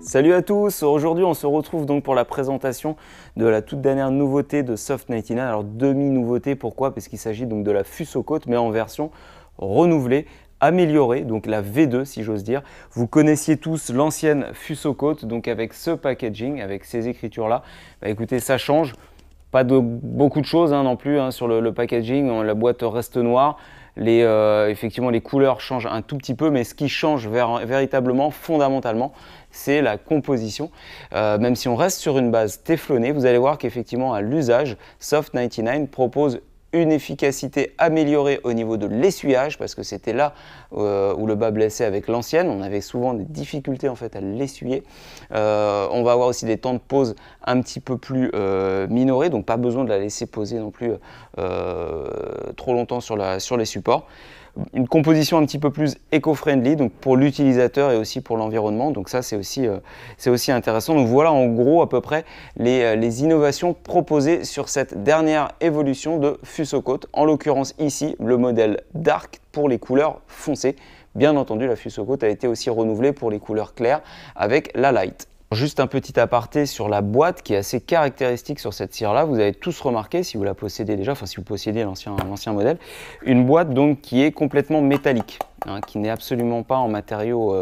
Salut à tous, aujourd'hui on se retrouve donc pour la présentation de la toute dernière nouveauté de Soft 99. Alors demi-nouveauté, pourquoi? Parce qu'il s'agit donc de la Fuso Coat mais en version renouvelée, améliorée, donc la V2 si j'ose dire. Vous connaissiez tous l'ancienne Fuso Coat, donc avec ce packaging, avec ces écritures là. Bah, écoutez, ça change, pas de beaucoup de choses non plus sur le packaging, la boîte reste noire. Effectivement, les couleurs changent un tout petit peu, mais ce qui change véritablement, fondamentalement, c'est la composition. Même si on reste sur une base téflonnée, vous allez voir qu'effectivement, à l'usage, Soft 99 propose une efficacité améliorée au niveau de l'essuyage, parce que c'était là où le bas blessait avec l'ancienne. On avait souvent des difficultés en fait à l'essuyer. On va avoir aussi des temps de pose un petit peu plus minorés, donc pas besoin de la laisser poser non plus trop longtemps sur les supports. Une composition un petit peu plus éco-friendly, donc pour l'utilisateur et aussi pour l'environnement. Donc ça, c'est aussi intéressant. Donc voilà en gros à peu près les innovations proposées sur cette dernière évolution de Fuso Coat. En l'occurrence ici, le modèle Dark pour les couleurs foncées. Bien entendu, la Fuso Coat a été aussi renouvelée pour les couleurs claires avec la Light. Juste un petit aparté sur la boîte qui est assez caractéristique sur cette cire là. Vous avez tous remarqué, si vous la possédez déjà, enfin si vous possédez l'ancien modèle, une boîte donc qui est complètement métallique, qui n'est absolument pas en matériau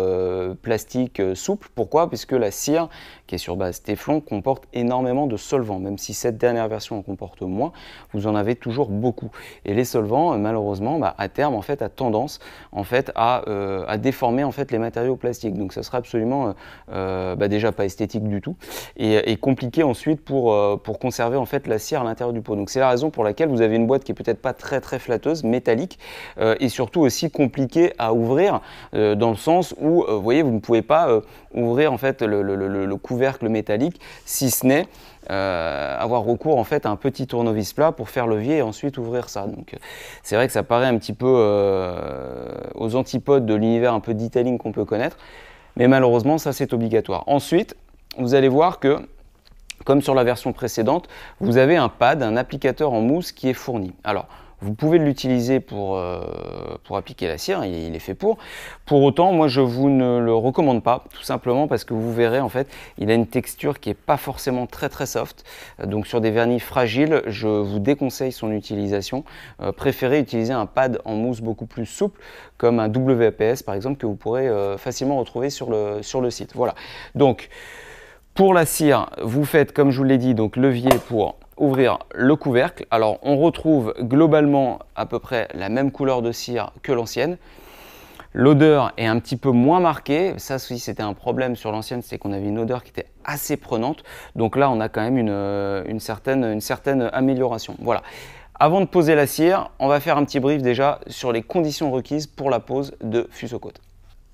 plastique souple. Pourquoi? Puisque la cire qui est sur base téflon comporte énormément de solvants. Même si cette dernière version en comporte moins, vous en avez toujours beaucoup. Et les solvants, malheureusement, à terme, en fait, a tendance en fait, à déformer en fait, les matériaux plastiques. Donc, ça sera absolument déjà pas esthétique du tout et compliqué ensuite pour conserver en fait, la cire à l'intérieur du pot. Donc, c'est la raison pour laquelle vous avez une boîte qui est peut-être pas très flatteuse, métallique et surtout aussi compliquée à ouvrir dans le sens où, vous voyez, vous ne pouvez pas ouvrir en fait le couvercle métallique, si ce n'est avoir recours en fait à un petit tournevis plat pour faire levier et ensuite ouvrir ça. Donc c'est vrai que ça paraît un petit peu aux antipodes de l'univers un peu detailing qu'on peut connaître, mais malheureusement ça c'est obligatoire. Ensuite, vous allez voir que comme sur la version précédente, vous avez un pad, un applicateur en mousse qui est fourni. Alors, vous pouvez l'utiliser pour appliquer la cire, il est fait pour. Pour autant, moi je vous ne le recommande pas, tout simplement parce que vous verrez en fait, il a une texture qui n'est pas forcément très soft. Donc sur des vernis fragiles, je vous déconseille son utilisation. Préférez utiliser un pad en mousse beaucoup plus souple, comme un WPS par exemple, que vous pourrez facilement retrouver sur le site. Voilà. Donc, pour la cire, vous faites, comme je vous l'ai dit, donc levier pour ouvrir le couvercle. Alors, on retrouve globalement à peu près la même couleur de cire que l'ancienne. L'odeur est un petit peu moins marquée. Ça, si c'était un problème sur l'ancienne, c'est qu'on avait une odeur qui était assez prenante. Donc là, on a quand même une certaine amélioration. Voilà. Avant de poser la cire, on va faire un petit brief déjà sur les conditions requises pour la pose de Fuso Coat.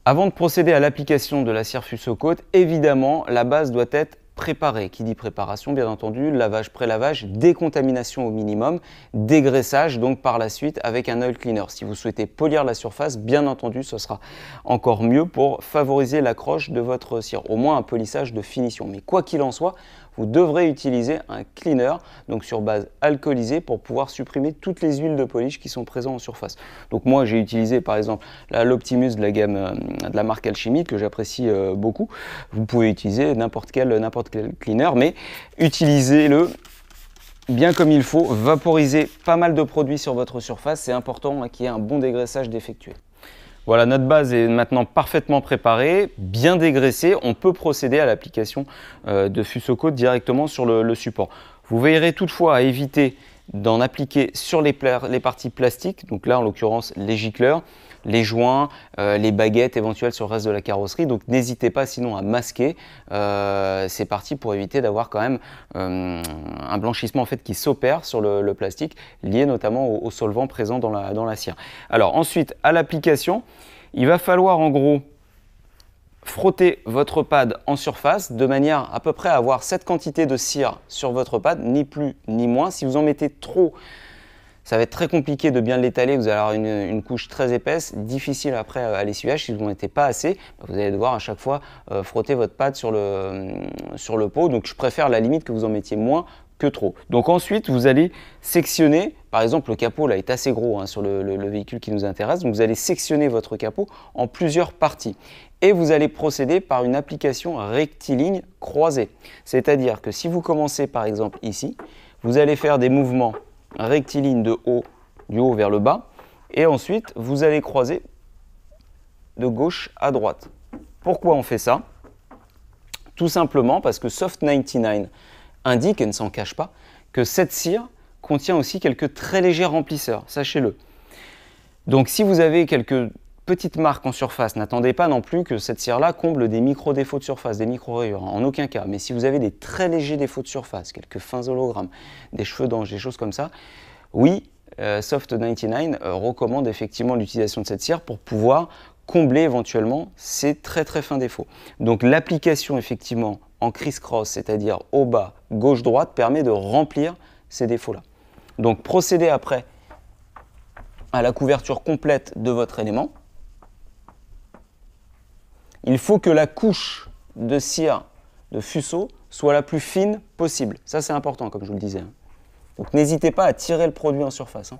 Avant de procéder à l'application de la cire Fuso Coat, évidemment, la base doit être préparée. Qui dit préparation, bien entendu, lavage, pré-lavage, décontamination au minimum, dégraissage donc par la suite avec un oil cleaner. Si vous souhaitez polir la surface, bien entendu, ce sera encore mieux pour favoriser l'accroche de votre cire, au moins un polissage de finition. Mais quoi qu'il en soit, vous devrez utiliser un cleaner, donc sur base alcoolisée, pour pouvoir supprimer toutes les huiles de polish qui sont présentes en surface. Donc moi, j'ai utilisé par exemple l'Optimus de la gamme de la marque Alchemy, que j'apprécie beaucoup. Vous pouvez utiliser n'importe quel cleaner, mais utilisez-le bien comme il faut, vaporisez pas mal de produits sur votre surface, c'est important qu'il y ait un bon dégraissage d'effectuer. Voilà, notre base est maintenant parfaitement préparée, bien dégraissée. On peut procéder à l'application de Fuso Coat directement sur le support. Vous veillerez toutefois à éviter d'en appliquer sur les parties plastiques, donc là en l'occurrence les gicleurs, les joints, les baguettes éventuelles sur le reste de la carrosserie. Donc n'hésitez pas sinon à masquer ces parties pour éviter d'avoir quand même un blanchissement en fait qui s'opère sur le plastique, lié notamment au solvant présent dans la cire. Alors ensuite, à l'application, il va falloir en gros frotter votre pad en surface de manière à peu près à avoir cette quantité de cire sur votre pad, ni plus ni moins. Si vous en mettez trop, ça va être très compliqué de bien l'étaler, vous allez avoir une couche très épaisse, difficile après à l'essuyage. Si vous n'en mettez pas assez, vous allez devoir à chaque fois frotter votre pad sur le pot. Donc je préfère à la limite que vous en mettiez moins que trop. Donc ensuite, vous allez sectionner par exemple, le capot là est assez gros hein, sur le véhicule qui nous intéresse, donc vous allez sectionner votre capot en plusieurs parties. Et vous allez procéder par une application rectiligne croisée. C'est-à-dire que si vous commencez par exemple ici, vous allez faire des mouvements rectilignes du haut vers le bas, et ensuite vous allez croiser de gauche à droite. Pourquoi on fait ça? Tout simplement parce que Soft99 indique, et ne s'en cache pas, que cette cire contient aussi quelques très légers remplisseurs, sachez-le. Donc si vous avez quelques petites marques en surface, n'attendez pas non plus que cette cire-là comble des micro-défauts de surface, des micro-rayures, en aucun cas. Mais si vous avez des très légers défauts de surface, quelques fins hologrammes, des cheveux d'ange, des choses comme ça, oui, Soft99 recommande effectivement l'utilisation de cette cire pour pouvoir combler éventuellement ces très très fins défauts. Donc l'application effectivement en criss-cross, c'est-à-dire au bas, gauche-droite, permet de remplir ces défauts-là. Donc procédez après à la couverture complète de votre élément. Il faut que la couche de cire de fuseau soit la plus fine possible. Ça c'est important comme je vous le disais. Donc n'hésitez pas à tirer le produit en surface.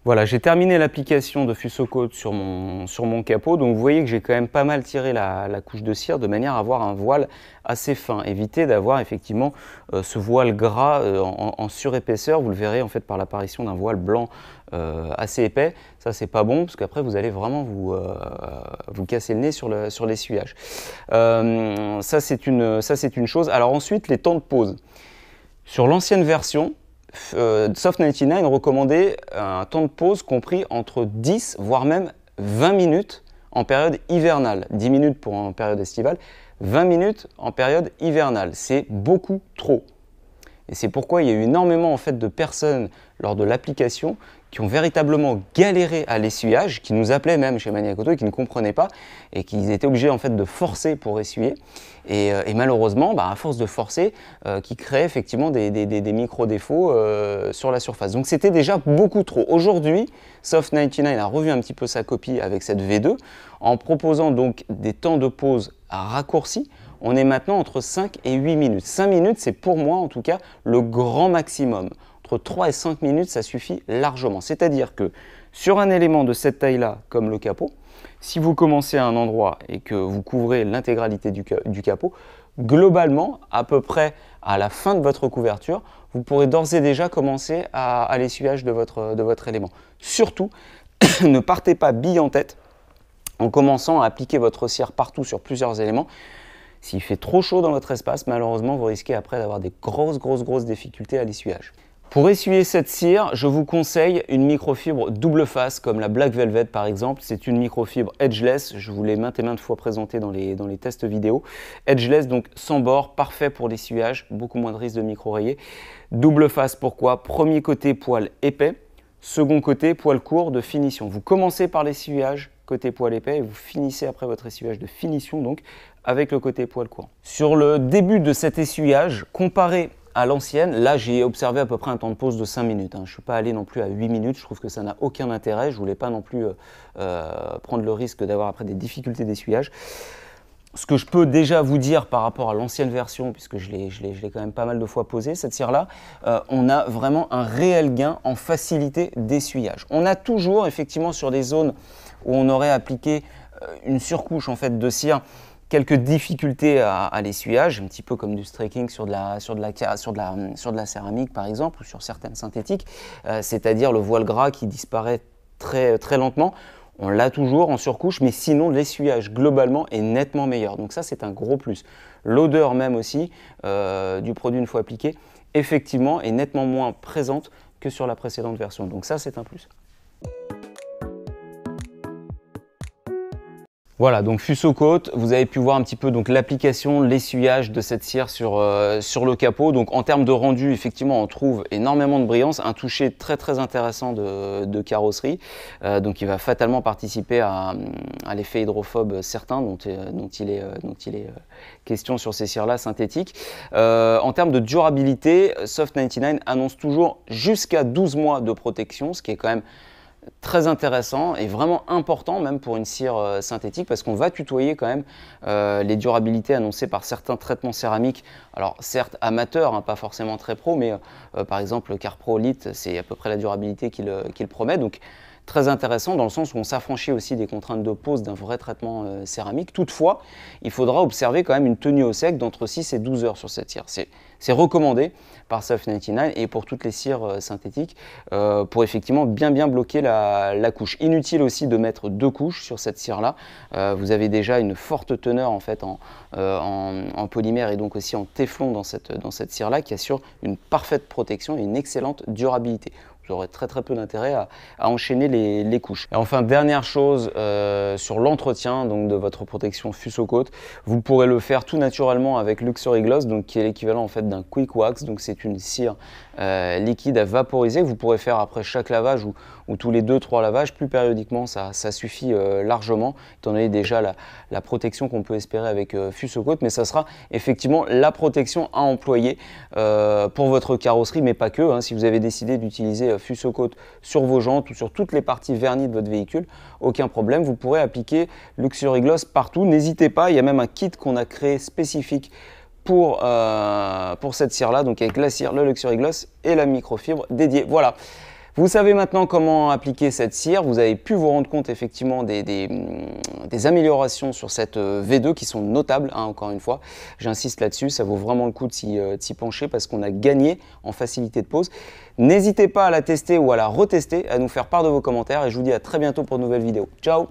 Voilà, j'ai terminé l'application de Fuso Coat sur mon capot, donc vous voyez que j'ai quand même pas mal tiré la couche de cire de manière à avoir un voile assez fin. Évitez d'avoir effectivement ce voile gras en surépaisseur, vous le verrez en fait par l'apparition d'un voile blanc assez épais. Ça c'est pas bon parce qu'après vous allez vraiment vous casser le nez sur l'essuyage. Ça c'est une chose. Alors ensuite les temps de pause. Sur l'ancienne version, Soft99 recommandait un temps de pause compris entre 10 voire même 20 minutes en période hivernale. 10 minutes en période estivale, 20 minutes en période hivernale. C'est beaucoup trop. Et c'est pourquoi il y a eu énormément en fait, de personnes lors de l'application qui ont véritablement galéré à l'essuyage, qui nous appelaient même chez Maniac Auto et qui ne comprenaient pas et qui étaient obligés en fait, de forcer pour essuyer. Et malheureusement, à force de forcer, qui crée effectivement des micro-défauts sur la surface. Donc c'était déjà beaucoup trop. Aujourd'hui, Soft99 a revu un petit peu sa copie avec cette V2 en proposant donc des temps de pause raccourcis. On est maintenant entre 5 et 8 minutes. 5 minutes, c'est pour moi en tout cas le grand maximum. Entre 3 et 5 minutes, ça suffit largement. C'est-à-dire que sur un élément de cette taille-là, comme le capot, si vous commencez à un endroit et que vous couvrez l'intégralité du capot, globalement, à peu près à la fin de votre couverture, vous pourrez d'ores et déjà commencer à l'essuyage de votre élément. Surtout, ne partez pas bille en tête en commençant à appliquer votre cire partout sur plusieurs éléments. S'il fait trop chaud dans votre espace, malheureusement, vous risquez après d'avoir des grosses difficultés à l'essuyage. Pour essuyer cette cire, je vous conseille une microfibre double face comme la Black Velvet par exemple. C'est une microfibre edgeless, je vous l'ai maintes et maintes fois présenté dans les tests vidéo. Edgeless, donc sans bord, parfait pour l'essuyage, beaucoup moins de risque de micro-rayés. Double face, pourquoi? Premier côté poil épais, second côté poil court de finition. Vous commencez par l'essuyage côté poil épais et vous finissez après votre essuyage de finition donc avec le côté poil court. Sur le début de cet essuyage, comparé à l'ancienne, là j'ai observé à peu près un temps de pause de 5 minutes. Je ne suis pas allé non plus à 8 minutes, je trouve que ça n'a aucun intérêt. Je ne voulais pas non plus prendre le risque d'avoir après des difficultés d'essuyage. Ce que je peux déjà vous dire par rapport à l'ancienne version, puisque je l'ai quand même pas mal de fois posée, cette cire-là, on a vraiment un réel gain en facilité d'essuyage. On a toujours effectivement sur des zones où on aurait appliqué une surcouche en fait, de cire, quelques difficultés à l'essuyage, un petit peu comme du streaking sur de la céramique par exemple, ou sur certaines synthétiques, c'est-à-dire le voile gras qui disparaît très lentement. On l'a toujours en surcouche, mais sinon l'essuyage globalement est nettement meilleur. Donc ça c'est un gros plus. L'odeur même aussi du produit une fois appliqué, effectivement est nettement moins présente que sur la précédente version. Donc ça c'est un plus. Voilà, donc Fuso Coat, vous avez pu voir un petit peu l'application, l'essuyage de cette cire sur le capot. Donc en termes de rendu, effectivement, on trouve énormément de brillance, un toucher très intéressant de carrosserie, donc il va fatalement participer à l'effet hydrophobe certain dont il est question sur ces cires-là synthétiques. En termes de durabilité, Soft99 annonce toujours jusqu'à 12 mois de protection, ce qui est quand même Très intéressant et vraiment important même pour une cire synthétique parce qu'on va tutoyer quand même les durabilités annoncées par certains traitements céramiques. Alors certes amateurs, hein, pas forcément très pro, mais par exemple le CarPro Elite, c'est à peu près la durabilité qu'il promet. Donc très intéressant dans le sens où on s'affranchit aussi des contraintes de pose d'un vrai traitement céramique. Toutefois, il faudra observer quand même une tenue au sec d'entre 6 et 12 heures sur cette cire. C'est recommandé par Soft 99 et pour toutes les cires synthétiques pour effectivement bien bloquer la couche. Inutile aussi de mettre 2 couches sur cette cire-là. Vous avez déjà une forte teneur en fait en polymère et donc aussi en téflon dans cette cire-là qui assure une parfaite protection et une excellente durabilité. Vous aurez très peu d'intérêt à enchaîner les couches. Et enfin, dernière chose sur l'entretien de votre protection Fuso-Coat, vous pourrez le faire tout naturellement avec Luxury Gloss, donc qui est l'équivalent en fait d'un Quick Wax. Donc c'est une cire liquide à vaporiser que vous pourrez faire après chaque lavage ou tous les 2-3 lavages. Plus périodiquement, ça suffit largement, étant donné déjà la protection qu'on peut espérer avec Fuso-Coat. Mais ça sera effectivement la protection à employer pour votre carrosserie, mais pas que. Hein, si vous avez décidé d'utiliser Fuso-Coat sur vos jantes ou sur toutes les parties vernies de votre véhicule, aucun problème, vous pourrez appliquer Luxury Gloss partout. N'hésitez pas, il y a même un kit qu'on a créé spécifique pour cette cire-là, donc avec la cire, le Luxury Gloss et la microfibre dédiée. Voilà. Vous savez maintenant comment appliquer cette cire, vous avez pu vous rendre compte effectivement des améliorations sur cette V2 qui sont notables, hein, encore une fois. J'insiste là-dessus, ça vaut vraiment le coup de s'y pencher parce qu'on a gagné en facilité de pose. N'hésitez pas à la tester ou à la retester, à nous faire part de vos commentaires et je vous dis à très bientôt pour de nouvelles vidéos. Ciao!